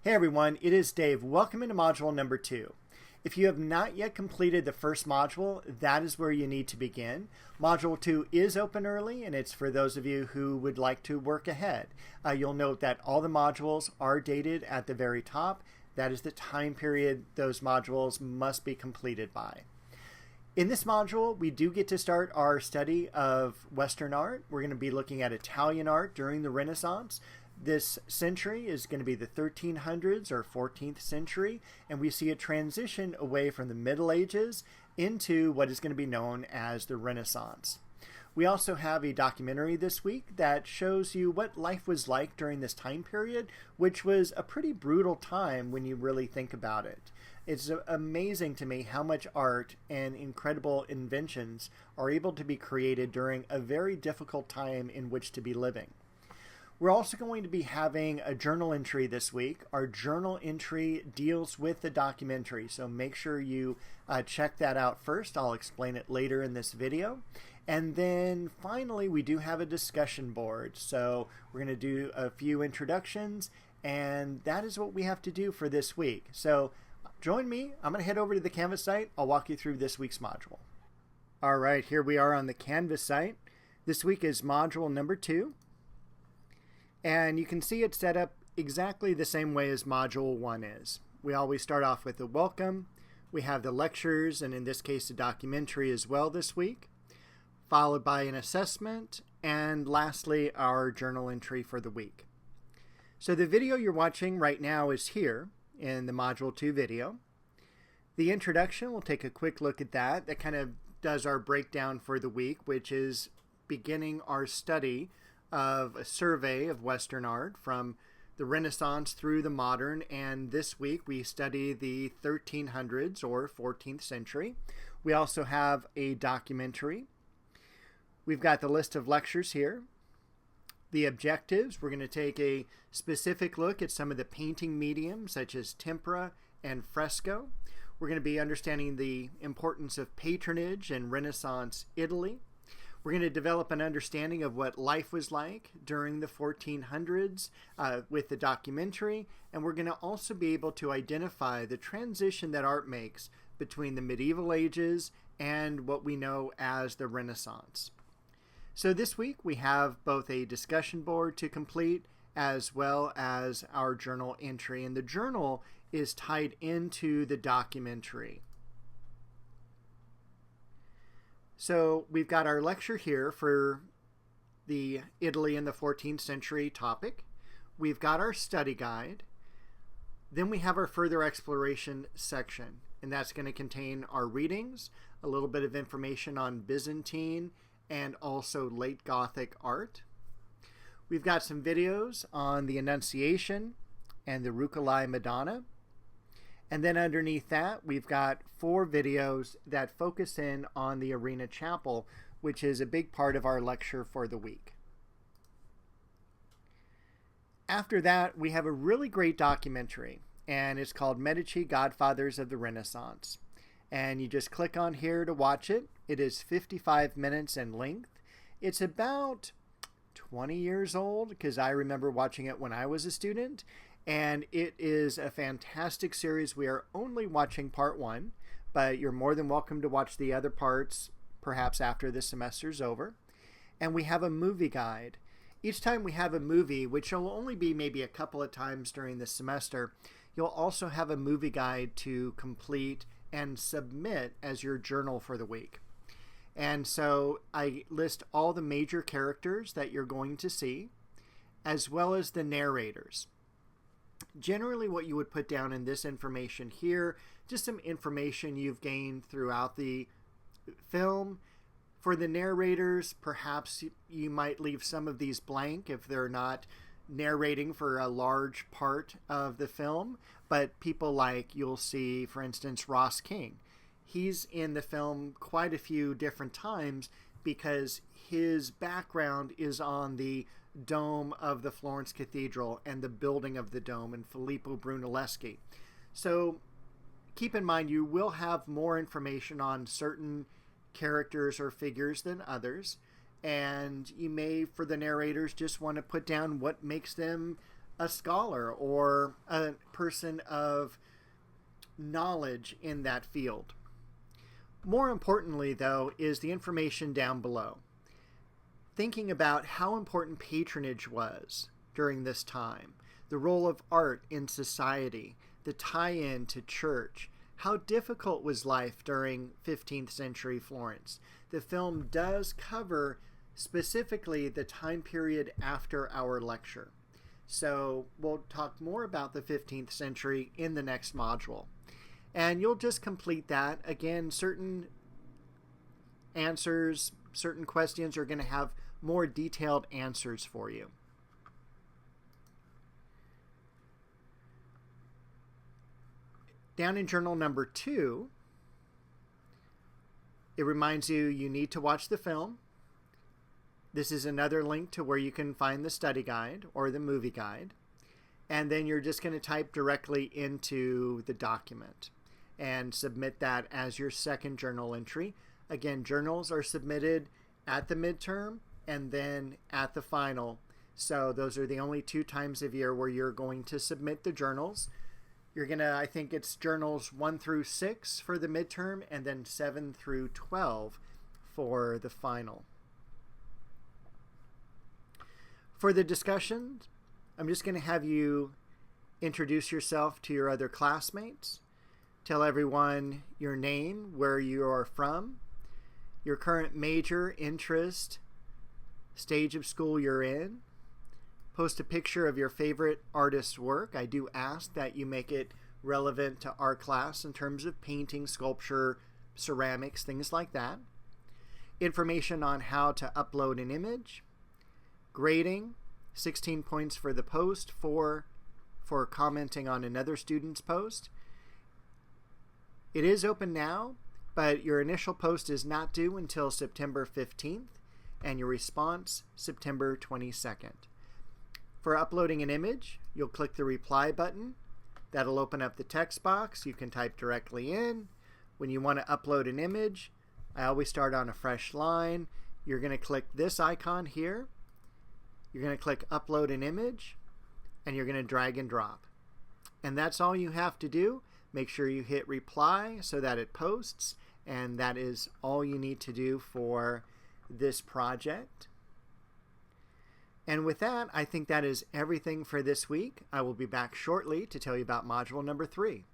Hey everyone, it is Dave. Welcome into module number 2. If you have not yet completed the first module, that is where you need to begin. Module 2 is open early, and it's for those of you who would like to work ahead. You'll note that all the modules are dated at the very top. That is the time period those modules must be completed by. In this module, we do get to start our study of Western art. We're going to be looking at Italian art during the Renaissance. This century is going to be the 1300s or 14th century, and we see a transition away from the Middle Ages into what is going to be known as the Renaissance. We also have a documentary this week that shows you what life was like during this time period, which was a pretty brutal time when you really think about it. It's amazing to me how much art and incredible inventions are able to be created during a very difficult time in which to be living. We're also going to be having a journal entry this week. Our journal entry deals with the documentary, so make sure you check that out first. I'll explain it later in this video. And then finally, we do have a discussion board. So we're going to do a few introductions, and that is what we have to do for this week. So join me. I'm going to head over to the Canvas site. I'll walk you through this week's module. All right, here we are on the Canvas site. This week is module number 2. And you can see it set up exactly the same way as Module 1 is. We always start off with a welcome. We have the lectures, and in this case, a documentary as well this week, followed by an assessment, and lastly, our journal entry for the week. So the video you're watching right now is here in the Module 2 video. The introduction, we'll take a quick look at that. That kind of does our breakdown for the week, which is beginning our study of a survey of Western art from the Renaissance through the modern, and this week we study the 1300s or 14th century. We also have a documentary. We've got the list of lectures here. The objectives, we're going to take a specific look at some of the painting mediums such as tempera and fresco. We're going to be understanding the importance of patronage in Renaissance Italy. We're going to develop an understanding of what life was like during the 1400s with the documentary, and we're going to also be able to identify the transition that art makes between the medieval ages and what we know as the Renaissance. So this week we have both a discussion board to complete as well as our journal entry, and the journal is tied into the documentary. So we've got our lecture here for the Italy in the 14th century topic. We've got our study guide. Then we have our further exploration section, and that's going to contain our readings, a little bit of information on Byzantine and also late Gothic art. We've got some videos on the Annunciation and the Rucellai Madonna. And then underneath that, we've got 4 videos that focus in on the Arena Chapel, which is a big part of our lecture for the week. After that, we have a really great documentary, and it's called Medici Godfathers of the Renaissance. And you just click on here to watch it. It is 55 minutes in length. It's about 20 years old, because I remember watching it when I was a student. And it is a fantastic series. We are only watching part 1, but you're more than welcome to watch the other parts perhaps after the semester's over. And we have a movie guide. Each time we have a movie, which will only be maybe a couple of times during the semester, you'll also have a movie guide to complete and submit as your journal for the week. And so I list all the major characters that you're going to see, as well as the narrators. Generally, what you would put down in this information here, just some information you've gained throughout the film. For the narrators, perhaps you might leave some of these blank if they're not narrating for a large part of the film. But people like, you'll see, for instance, Ross King. He's in the film quite a few different times because his background is on the dome of the Florence Cathedral and the building of the dome, and Filippo Brunelleschi. So keep in mind, you will have more information on certain characters or figures than others, and you may, for the narrators, just want to put down what makes them a scholar or a person of knowledge in that field. More importantly, though, is the information down below. Thinking about how important patronage was during this time, the role of art in society, the tie-in to church, how difficult was life during 15th century Florence. The film does cover specifically the time period after our lecture. So we'll talk more about the 15th century in the next module. And you'll just complete that. Again, certain answers, certain questions are going to have more detailed answers for you. Down in journal number 2, it reminds you need to watch the film. This is another link to where you can find the study guide or the movie guide. And then you're just going to type directly into the document and submit that as your second journal entry. Again, journals are submitted at the midterm and then at the final. So those are the only 2 times of year where you're going to submit the journals. You're going to, I think it's journals 1 through 6 for the midterm and then 7 through 12 for the final. For the discussion, I'm just going to have you introduce yourself to your other classmates. Tell everyone your name, where you are from, your current major, interest, stage of school you're in. Post a picture of your favorite artist's work. I do ask that you make it relevant to our class in terms of painting, sculpture, ceramics, things like that. Information on how to upload an image. Grading, 16 points for the post, 4 for commenting on another student's post. It is open now, but your initial post is not due until September 15th, and your response September 22nd. For uploading an image, you'll click the reply button. That'll open up the text box. You can type directly in. When you want to upload an image, I always start on a fresh line. You're going to click this icon here. You're going to click upload an image, and you're going to drag and drop. And that's all you have to do. Make sure you hit reply so that it posts, and that is all you need to do for this project. And with that, I think that is everything for this week. I will be back shortly to tell you about module number 3.